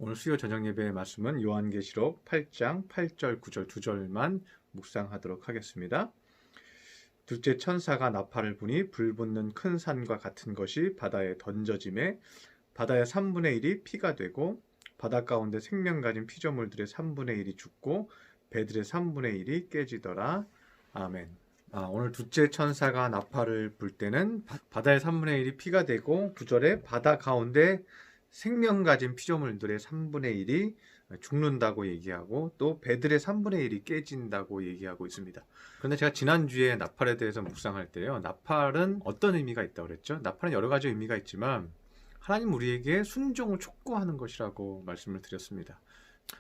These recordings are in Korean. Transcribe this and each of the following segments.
오늘 수요 저녁 예배의 말씀은 요한계시록 8장 8절 9절 2절만 묵상하도록 하겠습니다. 둘째 천사가 나팔을 부니 불 붙는 큰 산과 같은 것이 바다에 던져짐에 바다의 3분의 1이 피가 되고 바다 가운데 생명 가진 피조물들의 3분의 1이 죽고 배들의 3분의 1이 깨지더라. 아멘. 오늘 둘째 천사가 나팔을 불 때는 바다의 3분의 1이 피가 되고 9절에 바다 가운데 생명 가진 피조물들의 3분의 1이 죽는다고 얘기하고 또 배들의 3분의 1이 깨진다고 얘기하고 있습니다. 그런데 제가 지난주에 나팔에 대해서 묵상할 때요. 나팔은 어떤 의미가 있다고 그랬죠? 나팔은 여러 가지 의미가 있지만 하나님 우리에게 순종을 촉구하는 것이라고 말씀을 드렸습니다.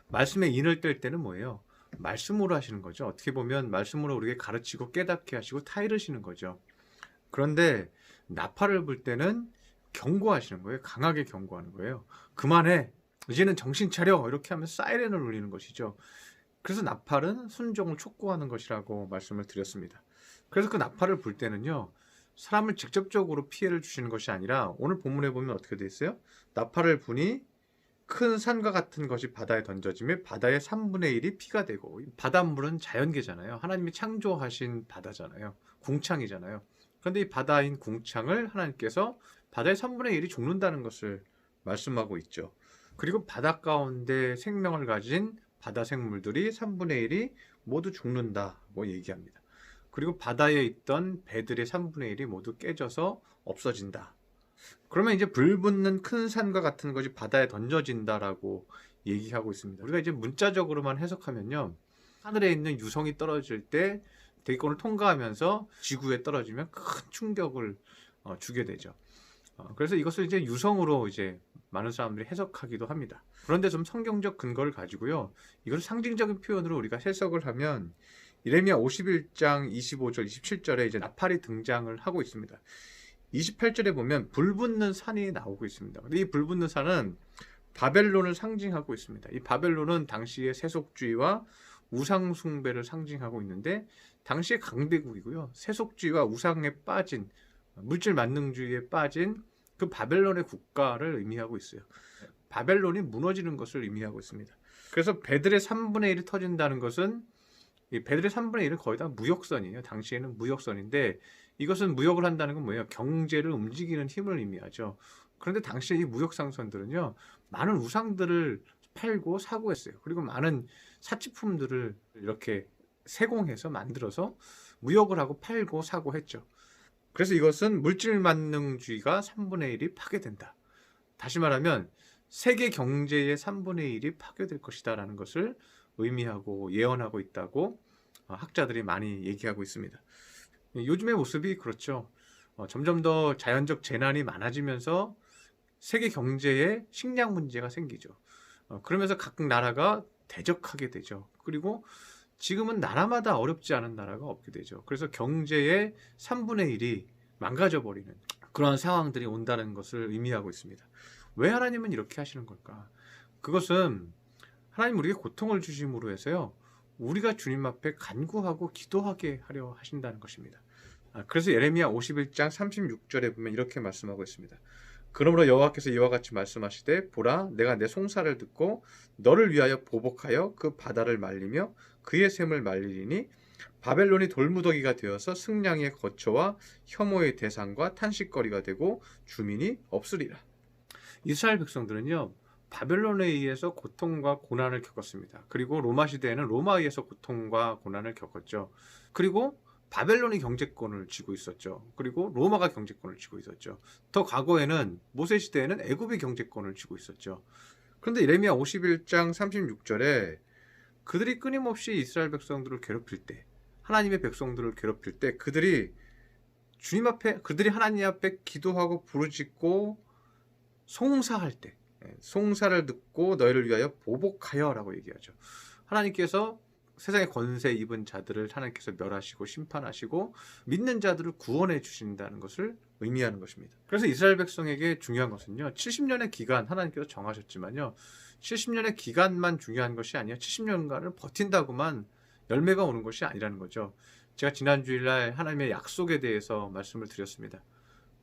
말씀에 인을 뗄 때는 뭐예요? 말씀으로 하시는 거죠. 어떻게 보면 말씀으로 우리에게 가르치고 깨닫게 하시고 타이르시는 거죠. 그런데 나팔을 불 때는 경고하시는 거예요. 강하게 경고하는 거예요. 그만해. 이제는 정신 차려. 이렇게 하면서 사이렌을 울리는 것이죠. 그래서 나팔은 순종을 촉구하는 것이라고 말씀을 드렸습니다. 그래서 그 나팔을 불 때는요. 사람을 직접적으로 피해를 주시는 것이 아니라 오늘 본문에 보면 어떻게 되어 있어요? 나팔을 부니 큰 산과 같은 것이 바다에 던져지며 바다의 3분의 1이 피가 되고 바닷물은 자연계잖아요. 하나님이 창조하신 바다잖아요. 궁창이잖아요. 그런데 이 바다인 궁창을 하나님께서 바다의 3분의 1이 죽는다는 것을 말씀하고 있죠. 그리고 바다 가운데 생명을 가진 바다 생물들이 3분의 1이 모두 죽는다고 얘기합니다. 그리고 바다에 있던 배들의 3분의 1이 모두 깨져서 없어진다. 그러면 이제 불 붙는 큰 산과 같은 것이 바다에 던져진다라고 얘기하고 있습니다. 우리가 이제 문자적으로만 해석하면요. 하늘에 있는 유성이 떨어질 때 대기권을 통과하면서 지구에 떨어지면 큰 충격을 주게 되죠. 그래서 이것을 이제 유성으로 이제 많은 사람들이 해석하기도 합니다. 그런데 좀 성경적 근거를 가지고요. 이것을 상징적인 표현으로 우리가 해석을 하면 예레미야 51장 25절 27절에 이제 나팔이 등장을 하고 있습니다. 28절에 보면 불 붙는 산이 나오고 있습니다. 근데 이 불 붙는 산은 바벨론을 상징하고 있습니다. 이 바벨론은 당시의 세속주의와 우상 숭배를 상징하고 있는데 당시의 강대국이고요. 세속주의와 우상에 빠진 물질 만능주의에 빠진 그 바벨론의 국가를 의미하고 있어요. 바벨론이 무너지는 것을 의미하고 있습니다. 그래서 배들의 3분의 1이 터진다는 것은 이 배들의 3분의 1은 거의 다 무역선이에요. 당시에는 무역선인데 이것은 무역을 한다는 건 뭐예요? 경제를 움직이는 힘을 의미하죠. 그런데 당시에 이 무역상선들은요. 많은 우상들을 팔고 사고 했어요. 그리고 많은 사치품들을 이렇게 세공해서 만들어서 무역을 하고 팔고 사고 했죠. 그래서 이것은 물질 만능주의가 3분의 1이 파괴된다. 다시 말하면 세계 경제의 3분의 1이 파괴될 것이다 라는 것을 의미하고 예언하고 있다고 학자들이 많이 얘기하고 있습니다. 요즘의 모습이 그렇죠. 점점 더 자연적 재난이 많아지면서 세계 경제에 식량 문제가 생기죠. 그러면서 각 나라가 대적하게 되죠. 그리고 지금은 나라마다 어렵지 않은 나라가 없게 되죠. 그래서 경제의 3분의 1이 망가져버리는 그런 상황들이 온다는 것을 의미하고 있습니다. 왜 하나님은 이렇게 하시는 걸까? 그것은 하나님 우리에게 고통을 주심으로 해서요. 우리가 주님 앞에 간구하고 기도하게 하려 하신다는 것입니다. 그래서 예레미야 51장 36절에 보면 이렇게 말씀하고 있습니다. 그러므로 여호와께서 이와 같이 말씀하시되 보라 내가 내 송사를 듣고 너를 위하여 보복하여 그 바다를 말리며 그의 샘을 말리리니 바벨론이 돌무더기가 되어서 승량의 거처와 혐오의 대상과 탄식거리가 되고 주민이 없으리라. 이스라엘 백성들은요. 바벨론에 의해서 고통과 고난을 겪었습니다. 그리고 로마 시대에는 로마에 의해서 고통과 고난을 겪었죠. 그리고 바벨론이 경제권을 쥐고 있었죠. 그리고 로마가 경제권을 쥐고 있었죠. 더 과거에는 모세 시대에는 애굽이 경제권을 쥐고 있었죠. 그런데 예레미야 51장 36절에 그들이 끊임없이 이스라엘 백성들을 괴롭힐 때 하나님의 백성들을 괴롭힐 때 그들이 하나님 앞에 기도하고 부르짖고 송사할 때 송사를 듣고 너희를 위하여 보복하여 라고 얘기하죠. 하나님께서 세상의 권세 입은 자들을 하나님께서 멸하시고 심판하시고 믿는 자들을 구원해 주신다는 것을 의미하는 것입니다. 그래서 이스라엘 백성에게 중요한 것은요. 70년의 기간 하나님께서 정하셨지만요. 70년의 기간만 중요한 것이 아니라 70년간을 버틴다고만 열매가 오는 것이 아니라는 거죠. 제가 지난 주일날 하나님의 약속에 대해서 말씀을 드렸습니다.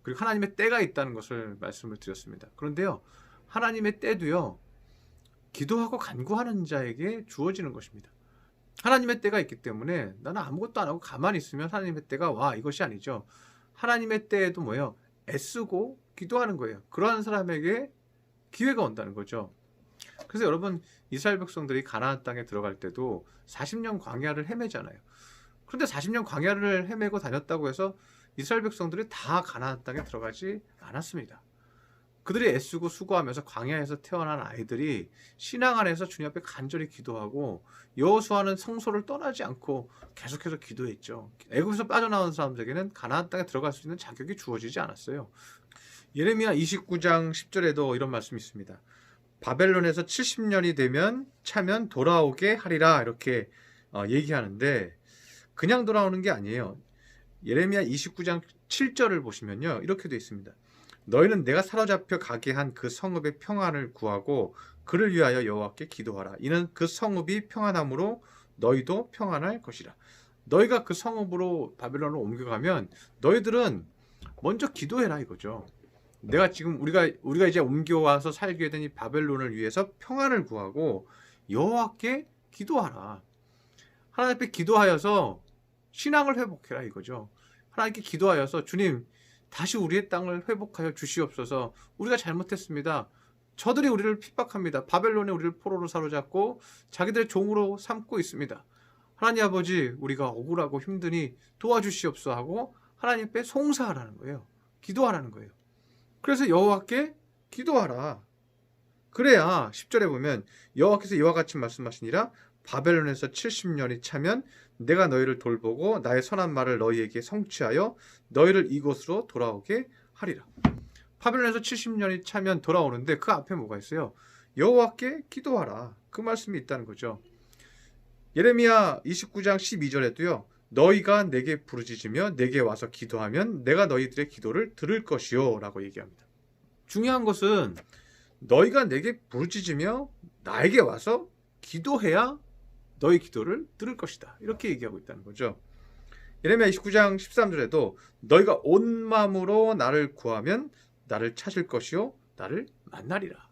그리고 하나님의 때가 있다는 것을 말씀을 드렸습니다. 그런데요. 하나님의 때도요. 기도하고 간구하는 자에게 주어지는 것입니다. 하나님의 때가 있기 때문에 나는 아무것도 안 하고 가만히 있으면 하나님의 때가 와, 이것이 아니죠. 하나님의 때에도 뭐예요? 애쓰고 기도하는 거예요. 그러한 사람에게 기회가 온다는 거죠. 그래서 여러분, 이스라엘 백성들이 가나안 땅에 들어갈 때도 40년 광야를 헤매잖아요. 그런데 40년 광야를 헤매고 다녔다고 해서 이스라엘 백성들이 다 가나안 땅에 들어가지 않았습니다. 그들이 애쓰고 수고하면서 광야에서 태어난 아이들이 신앙 안에서 주님 앞에 간절히 기도하고 여호수아는 성소를 떠나지 않고 계속해서 기도했죠. 애굽에서 빠져나온 사람들에게는 가나안 땅에 들어갈 수 있는 자격이 주어지지 않았어요. 예레미야 29장 10절에도 이런 말씀이 있습니다. 바벨론에서 70년이 되면 차면 돌아오게 하리라, 이렇게 얘기하는데 그냥 돌아오는 게 아니에요. 예레미야 29장 7절을 보시면요, 이렇게 되어 있습니다. 너희는 내가 사로잡혀 가게 한 그 성읍의 평안을 구하고 그를 위하여 여호와께 기도하라. 이는 그 성읍이 평안함으로 너희도 평안할 것이라. 너희가 그 성읍으로 바벨론으로 옮겨가면 너희들은 먼저 기도해라, 이거죠. 내가 지금 우리가 이제 옮겨와서 살게 된 이 바벨론을 위해서 평안을 구하고 여호와께 기도하라. 하나님 앞에 기도하여서 신앙을 회복해라, 이거죠. 하나님께 기도하여서 주님, 다시 우리의 땅을 회복하여 주시옵소서. 우리가 잘못했습니다. 저들이 우리를 핍박합니다. 바벨론에 우리를 포로로 사로잡고 자기들의 종으로 삼고 있습니다. 하나님 아버지, 우리가 억울하고 힘드니 도와주시옵소서 하고 하나님 앞에 송사하라는 거예요. 기도하라는 거예요. 그래서 여호와께 기도하라. 그래야 10절에 보면 여호와께서 이와 같이 말씀하시니라. 바벨론에서 70년이 차면 내가 너희를 돌보고 나의 선한 말을 너희에게 성취하여 너희를 이곳으로 돌아오게 하리라. 바벨론에서 70년이 차면 돌아오는데 그 앞에 뭐가 있어요? 여호와께 기도하라. 그 말씀이 있다는 거죠. 예레미야 29장 12절에도요. 너희가 내게 부르짖으며 내게 와서 기도하면 내가 너희들의 기도를 들을 것이요 라고 얘기합니다. 중요한 것은 너희가 내게 부르짖으며 나에게 와서 기도해야 너희 기도를 들을 것이다, 이렇게 얘기하고 있다는 거죠. 예레미야 29장 13절에도 너희가 온 마음으로 나를 구하면 나를 찾을 것이요 나를 만나리라.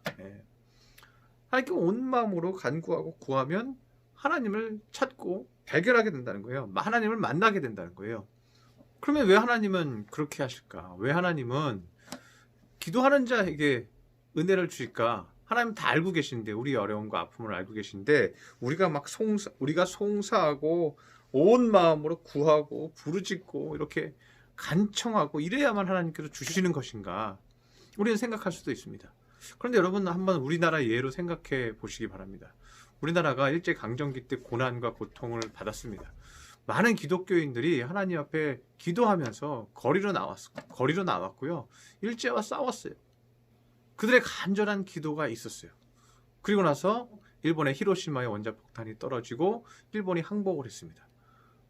하나님께 온 마음으로 간구하고 구하면 하나님을 찾고 발견하게 된다는 거예요. 하나님을 만나게 된다는 거예요. 그러면 왜 하나님은 그렇게 하실까? 왜 하나님은 기도하는 자에게 은혜를 주실까? 하나님 다 알고 계신데, 우리 어려움과 아픔을 알고 계신데 우리가 송사하고 온 마음으로 구하고 부르짖고 이렇게 간청하고 이래야만 하나님께서 주시는 것인가? 우리는 생각할 수도 있습니다. 그런데 여러분, 한번 우리나라 예로 생각해 보시기 바랍니다. 우리나라가 일제강점기 때 고난과 고통을 받았습니다. 많은 기독교인들이 하나님 앞에 기도하면서 거리로 나왔고요. 일제와 싸웠어요. 그들의 간절한 기도가 있었어요. 그리고 나서 일본의 히로시마에 원자폭탄이 떨어지고 일본이 항복을 했습니다.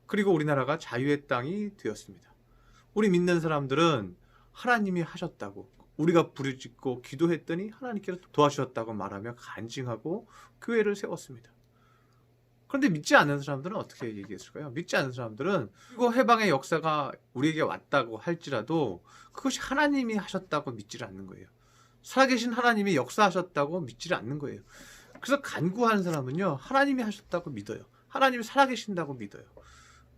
그리고 우리나라가 자유의 땅이 되었습니다. 우리 믿는 사람들은 하나님이 하셨다고, 우리가 부르짖고 기도했더니 하나님께서 도와주셨다고 말하며 간증하고 교회를 세웠습니다. 그런데 믿지 않는 사람들은 어떻게 얘기했을까요? 믿지 않는 사람들은 그리고 해방의 역사가 우리에게 왔다고 할지라도 그것이 하나님이 하셨다고 믿지를 않는 거예요. 살아계신 하나님이 역사하셨다고 믿지를 않는 거예요. 그래서 간구하는 사람은요, 하나님이 하셨다고 믿어요. 하나님이 살아계신다고 믿어요.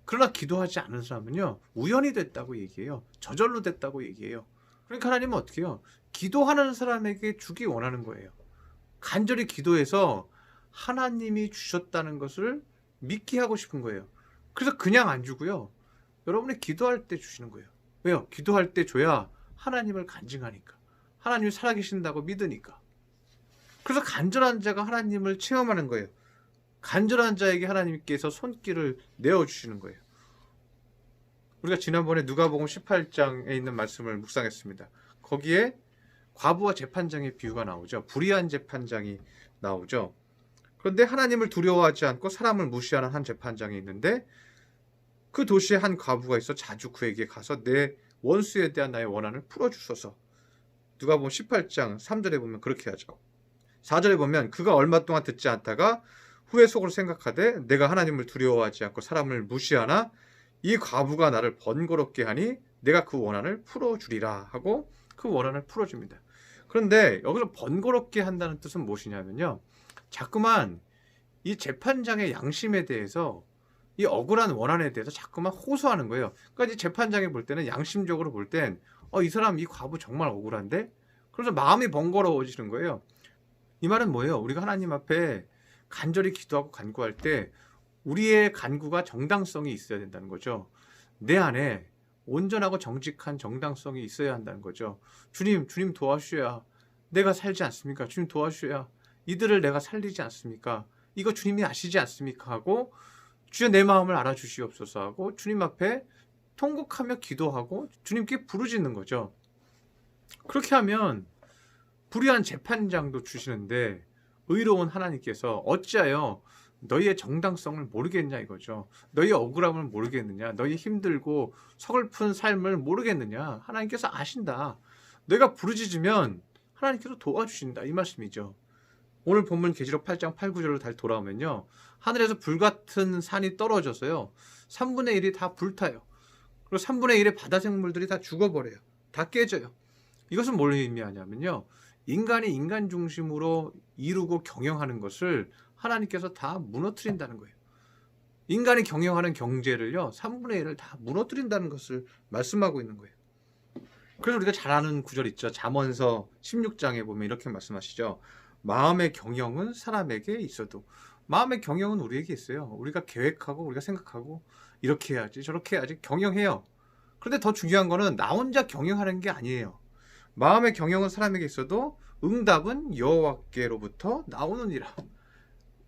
그러나 기도하지 않은 사람은요, 우연히 됐다고 얘기해요. 저절로 됐다고 얘기해요. 그러니까 하나님은 어떻게 해요? 기도하는 사람에게 주기 원하는 거예요. 간절히 기도해서 하나님이 주셨다는 것을 믿게 하고 싶은 거예요. 그래서 그냥 안 주고요, 여러분이 기도할 때 주시는 거예요. 왜요? 기도할 때 줘야 하나님을 간증하니까, 하나님이 살아계신다고 믿으니까. 그래서 간절한 자가 하나님을 체험하는 거예요. 간절한 자에게 하나님께서 손길을 내어주시는 거예요. 우리가 지난번에 누가복음 18장에 있는 말씀을 묵상했습니다. 거기에 과부와 재판장의 비유가 나오죠. 불의한 재판장이 나오죠. 그런데 하나님을 두려워하지 않고 사람을 무시하는 한 재판장이 있는데 그 도시에 한 과부가 있어 자주 그에게 가서 내 원수에 대한 나의 원한을 풀어주소서. 누가복음 18장 3절에 보면 그렇게 하죠. 4절에 보면 그가 얼마 동안 듣지 않다가 후에 속으로 생각하되 내가 하나님을 두려워하지 않고 사람을 무시하나 이 과부가 나를 번거롭게 하니 내가 그 원한을 풀어주리라 하고 그 원한을 풀어줍니다. 그런데 여기서 번거롭게 한다는 뜻은 무엇이냐면요, 자꾸만 이 재판장의 양심에 대해서, 이 억울한 원한에 대해서 자꾸만 호소하는 거예요. 그러니까 이 재판장이 볼 때는, 양심적으로 볼 땐 이 사람, 이 과부 정말 억울한데? 그래서 마음이 번거로워지는 거예요. 이 말은 뭐예요? 우리가 하나님 앞에 간절히 기도하고 간구할 때 우리의 간구가 정당성이 있어야 된다는 거죠. 내 안에 온전하고 정직한 정당성이 있어야 한다는 거죠. 주님 도와주셔야 내가 살지 않습니까? 주님 도와주셔야 이들을 내가 살리지 않습니까? 이거 주님이 아시지 않습니까? 하고 주여 내 마음을 알아주시옵소서 하고 주님 앞에 통곡하며 기도하고 주님께 부르짖는 거죠. 그렇게 하면 불의한 재판장도 주시는데 의로운 하나님께서 어찌하여 너희의 정당성을 모르겠냐 이거죠. 너희의 억울함을 모르겠느냐, 너희 힘들고 서글픈 삶을 모르겠느냐. 하나님께서 아신다. 너희가 부르짖으면 하나님께서 도와주신다, 이 말씀이죠. 오늘 본문 계시록 8장 8, 9절로 다시 돌아오면요, 하늘에서 불같은 산이 떨어져서요 3분의 1이 다 불타요. 그리고 3분의 1의 바다 생물들이 다 죽어버려요. 다 깨져요. 이것은 뭘 의미하냐면요, 인간이 인간 중심으로 이루고 경영하는 것을 하나님께서 다 무너뜨린다는 거예요. 인간이 경영하는 경제를요 3분의 1을 다 무너뜨린다는 것을 말씀하고 있는 거예요. 그래서 우리가 잘 아는 구절 있죠. 잠언서 16장에 보면 이렇게 말씀하시죠. 마음의 경영은 사람에게 있어도. 마음의 경영은 우리에게 있어요. 우리가 계획하고 우리가 생각하고 이렇게 해야지 저렇게 해야지 경영해요. 그런데 더 중요한 거는 나 혼자 경영하는 게 아니에요. 마음의 경영은 사람에게 있어도 응답은 여호와께로부터 나오느니라.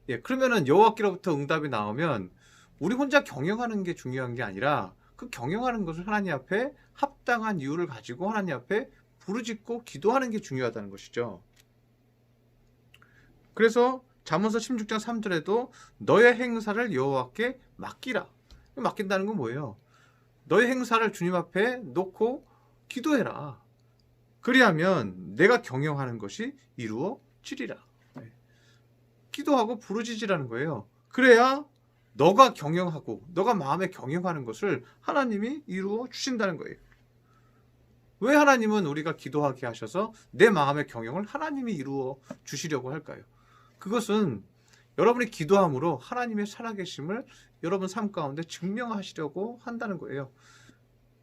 예, 그러면은 여호와께로부터 응답이 나오면 우리 혼자 경영하는 게 중요한 게 아니라 그 경영하는 것을 하나님 앞에 합당한 이유를 가지고 하나님 앞에 부르짖고 기도하는 게 중요하다는 것이죠. 그래서 잠언서 16장 3절에도 너의 행사를 여호와께 맡기라. 맡긴다는 건 뭐예요? 너의 행사를 주님 앞에 놓고 기도해라. 그리하면 내가 경영하는 것이 이루어지리라. 기도하고 부르짖으라는 거예요. 그래야 너가 경영하고 너가 마음에 경영하는 것을 하나님이 이루어 주신다는 거예요. 왜 하나님은 우리가 기도하게 하셔서 내 마음의 경영을 하나님이 이루어 주시려고 할까요? 그것은 여러분이 기도함으로 하나님의 살아계심을 여러분 삶 가운데 증명하시려고 한다는 거예요.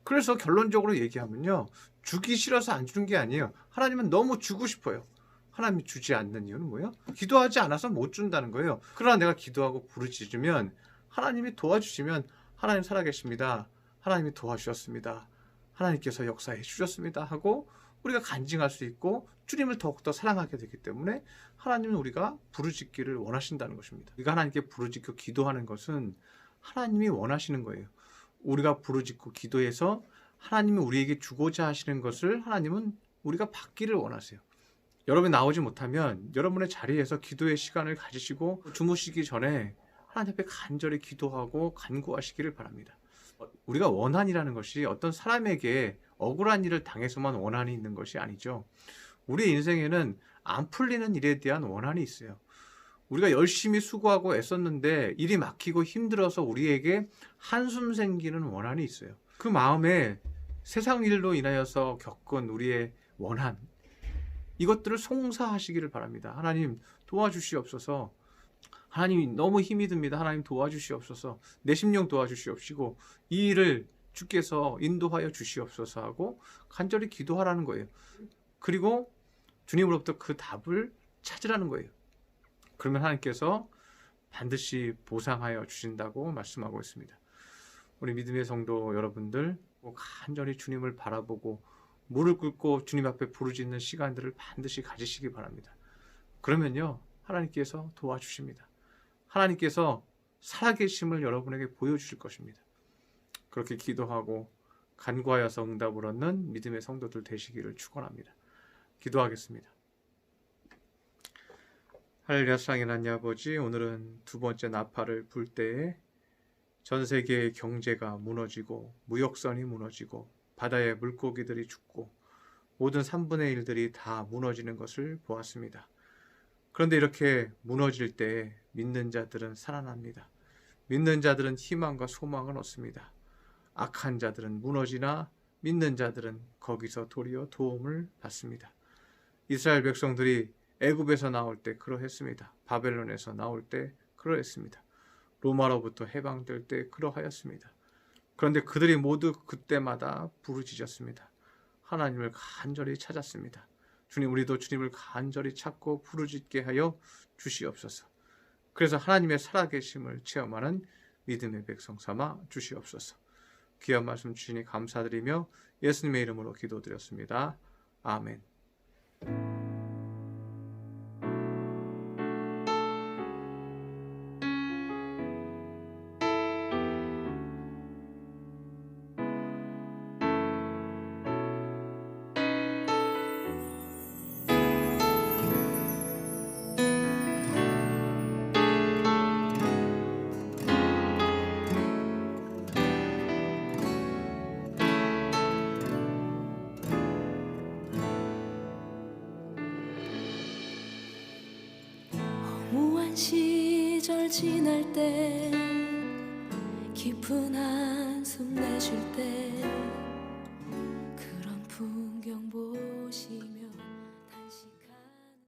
그래서 결론적으로 얘기하면요, 주기 싫어서 안 주는 게 아니에요. 하나님은 너무 주고 싶어요. 하나님이 주지 않는 이유는 뭐예요? 기도하지 않아서 못 준다는 거예요. 그러나 내가 기도하고 부르짖으면 하나님이 도와주시면 하나님 살아계십니다. 하나님이 도와주셨습니다. 하나님께서 역사해 주셨습니다 하고 우리가 간증할 수 있고 주님을 더욱더 사랑하게 되기 때문에 하나님은 우리가 부르짖기를 원하신다는 것입니다. 우리가 하나님께 부르짖고 기도하는 것은 하나님이 원하시는 거예요. 우리가 부르짖고 기도해서 하나님이 우리에게 주고자 하시는 것을 하나님은 우리가 받기를 원하세요. 여러분이 나오지 못하면 여러분의 자리에서 기도의 시간을 가지시고 주무시기 전에 하나님 앞에 간절히 기도하고 간구하시기를 바랍니다. 우리가 원한이라는 것이 어떤 사람에게 억울한 일을 당해서만 원한이 있는 것이 아니죠. 우리 인생에는 안 풀리는 일에 대한 원한이 있어요. 우리가 열심히 수고하고 애썼는데 일이 막히고 힘들어서 우리에게 한숨 생기는 원한이 있어요. 그 마음에 세상 일로 인하여서 겪은 우리의 원한, 이것들을 송사하시기를 바랍니다. 하나님 도와주시옵소서. 하나님 너무 힘이 듭니다. 하나님 도와주시옵소서. 내 심령 도와주시옵시고 이 일을 주께서 인도하여 주시옵소서 하고 간절히 기도하라는 거예요. 그리고 주님으로부터 그 답을 찾으라는 거예요. 그러면 하나님께서 반드시 보상하여 주신다고 말씀하고 있습니다. 우리 믿음의 성도 여러분들, 간절히 주님을 바라보고 무릎 꿇고 주님 앞에 부르짖는 시간들을 반드시 가지시기 바랍니다. 그러면요, 하나님께서 도와주십니다. 하나님께서 살아계심을 여러분에게 보여주실 것입니다. 그렇게 기도하고 간구하여서 응답을 얻는 믿음의 성도들 되시기를 축원합니다. 기도하겠습니다. 할렐루야. 사랑의 하나님 아버지, 오늘은 두 번째 나팔을 불 때에 전 세계의 경제가 무너지고 무역선이 무너지고 바다의 물고기들이 죽고 모든 3분의 1들이 다 무너지는 것을 보았습니다. 그런데 이렇게 무너질 때 믿는 자들은 살아납니다. 믿는 자들은 희망과 소망을 얻습니다. 악한 자들은 무너지나 믿는 자들은 거기서 도리어 도움을 받습니다. 이스라엘 백성들이 애굽에서 나올 때 그러했습니다. 바벨론에서 나올 때 그러했습니다. 로마로부터 해방될 때 그러하였습니다. 그런데 그들이 모두 그때마다 부르짖었습니다. 하나님을 간절히 찾았습니다. 주님, 우리도 주님을 간절히 찾고 부르짖게 하여 주시옵소서. 그래서 하나님의 살아계심을 체험하는 믿음의 백성 삼아 주시옵소서. 귀한 말씀 주시니 감사드리며 예수님의 이름으로 기도드렸습니다. 아멘. 무한 시절 지날 때 깊은 한숨 내쉴 때